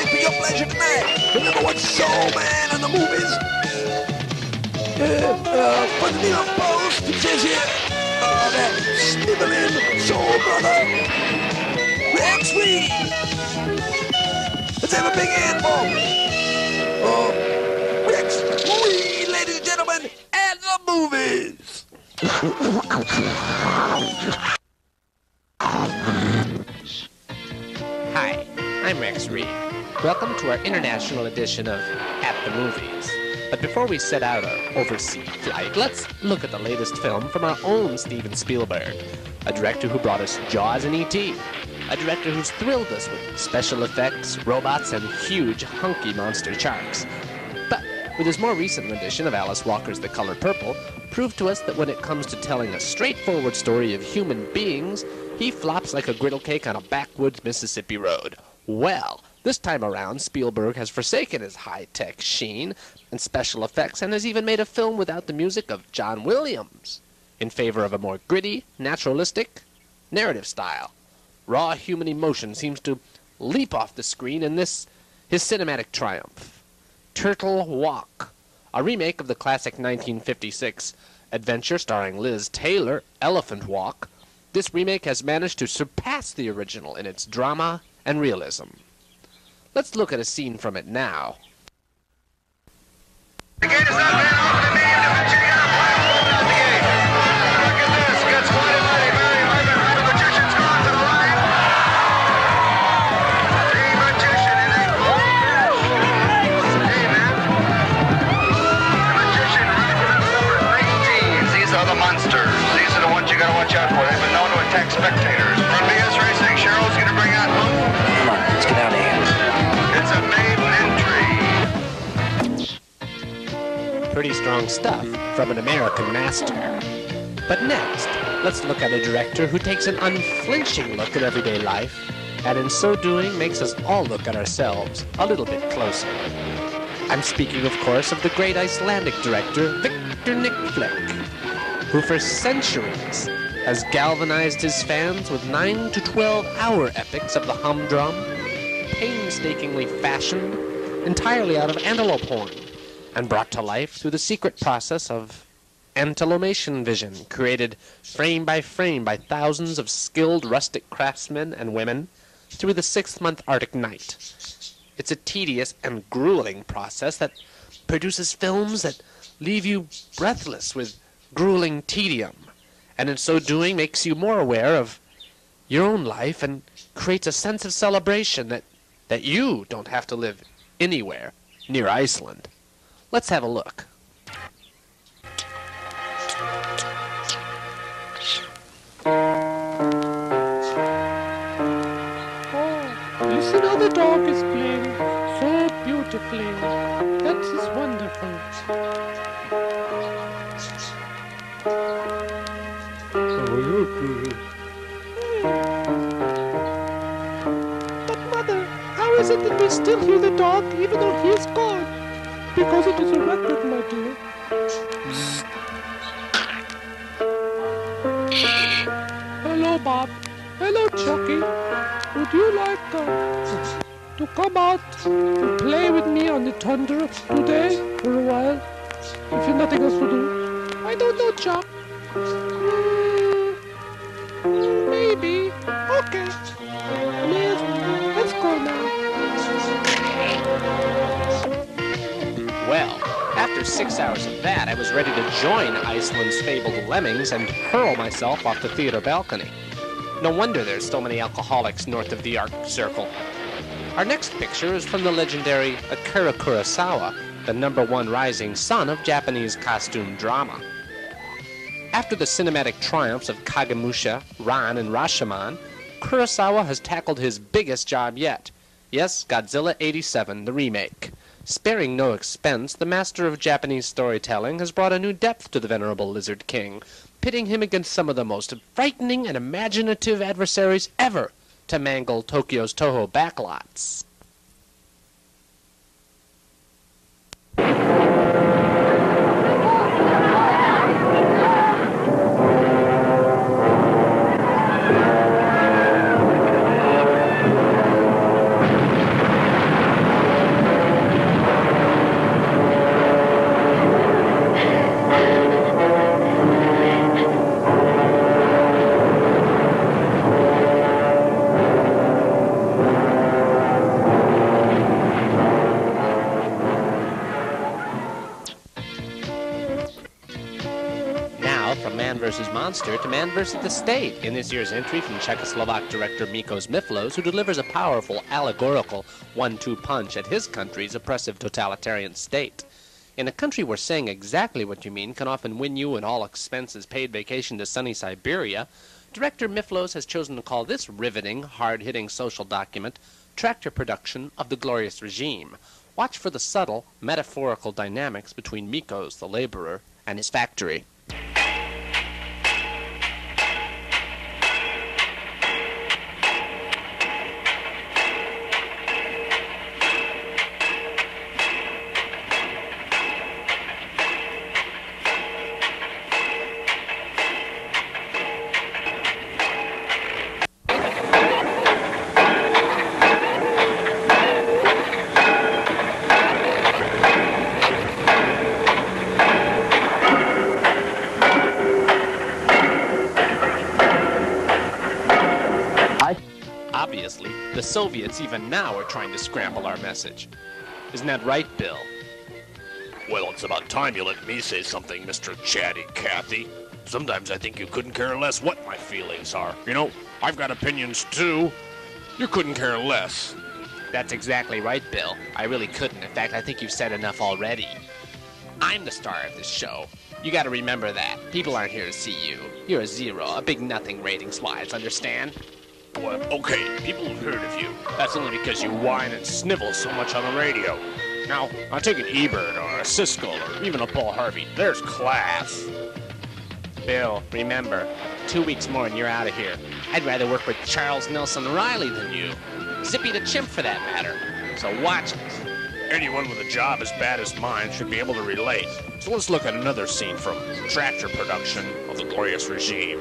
ready for your pleasure tonight. Remember what's Soul Man in the movies? For the New York Post, it says here, that sniveling soul brother, Rex Reed. Let's have a big hand for Rex Reed, ladies and gentlemen, and the movies. Hi, I'm Rex Reed. Welcome to our international edition of At the Movies. But before we set out our overseas flight, let's look at the latest film from our own Steven Spielberg, a director who brought us Jaws and E.T., a director who's thrilled us with special effects, robots, and huge, hunky monster sharks. But with his more recent rendition of Alice Walker's The Color Purple, proved to us that when it comes to telling a straightforward story of human beings, he flops like a griddle cake on a backwoods Mississippi road. Well, this time around, Spielberg has forsaken his high-tech sheen and special effects and has even made a film without the music of John Williams in favor of a more gritty, naturalistic narrative style. Raw human emotion seems to leap off the screen in this, his cinematic triumph. Turtle Walk, a remake of the classic 1956 adventure starring Liz Taylor, Elephant Walk. This remake has managed to surpass the original in its drama and realism. Let's look at a scene from it now. The gate is up and off the main dimension. You got a platform out the gate. Look at this. Gets mighty, mighty, very hard. The magician's gone to the right. The magician in a gold fish. Hey, man. The magician, reference number 13. These are the monsters. These are the ones you got to watch out for. They've been known to attack spectators. From BS Racing, Cheryl's going to bring out... Come on, let's get out of here. It's a maiden entry. Pretty strong stuff from an American master. But next, let's look at a director who takes an unflinching look at everyday life, and in so doing makes us all look at ourselves a little bit closer. I'm speaking, of course, of the great Icelandic director Victor Nickfleck, who for centuries has galvanized his fans with 9 to 12-hour epics of the humdrum, painstakingly fashioned entirely out of antelope horn, and brought to life through the secret process of antelomation vision, created frame by thousands of skilled rustic craftsmen and women through the 6-month Arctic night. It's a tedious and grueling process that produces films that leave you breathless with grueling tedium, and in so doing makes you more aware of your own life and creates a sense of celebration that you don't have to live anywhere near Iceland. Let's have a look. Listen how the dog is playing so beautifully. That is wonderful. But Mother, how is it that we still hear the dog even though he is gone? Because it is a record, my dear. Hello, Bob. Hello, Chucky. Would you like to come out and play with me on the tundra today for a while? If you've nothing else to do. I don't know, Chuck. Maybe. Okay. Yes, let's go now. Well, after 6 hours of that, I was ready to join Iceland's fabled lemmings and hurl myself off the theater balcony. No wonder there's so many alcoholics north of the Arctic Circle. Our next picture is from the legendary Akira Kurosawa, the #1 rising sun of Japanese costume drama. After the cinematic triumphs of Kagemusha, Ran, and Rashomon, Kurosawa has tackled his biggest job yet. Yes, Godzilla 87, the remake. Sparing no expense, the master of Japanese storytelling has brought a new depth to the venerable Lizard King, pitting him against some of the most frightening and imaginative adversaries ever to mangle Tokyo's Toho backlots. vs. Monster to Man vs. the State in this year's entry from Czechoslovak director Mikos Miflos, who delivers a powerful, allegorical 1-2 punch at his country's oppressive totalitarian state. In a country where saying exactly what you mean can often win you an all-expenses-paid vacation to sunny Siberia, director Miflos has chosen to call this riveting, hard-hitting social document Tractor Production of the Glorious Regime. Watch for the subtle, metaphorical dynamics between Mikos, the laborer, and his factory. Obviously, the Soviets even now are trying to scramble our message. Isn't that right, Bill? Well, it's about time you let me say something, Mr. Chatty Cathy. Sometimes I think you couldn't care less what my feelings are. You know, I've got opinions too. You couldn't care less. That's exactly right, Bill. I really couldn't. In fact, I think you've said enough already. I'm the star of this show. You gotta remember that. People aren't here to see you. You're a zero, a big nothing ratings-wise, understand? Well, okay, people have heard of you. That's only because you whine and snivel so much on the radio. Now, I'll take an Ebert or a Siskel or even a Paul Harvey. There's class. Bill, remember, 2 weeks more and you're out of here. I'd rather work with Charles Nelson Riley than you. Zippy the Chimp, for that matter. So watch it. Anyone with a job as bad as mine should be able to relate. So let's look at another scene from Tractor Production of the Glorious Regime.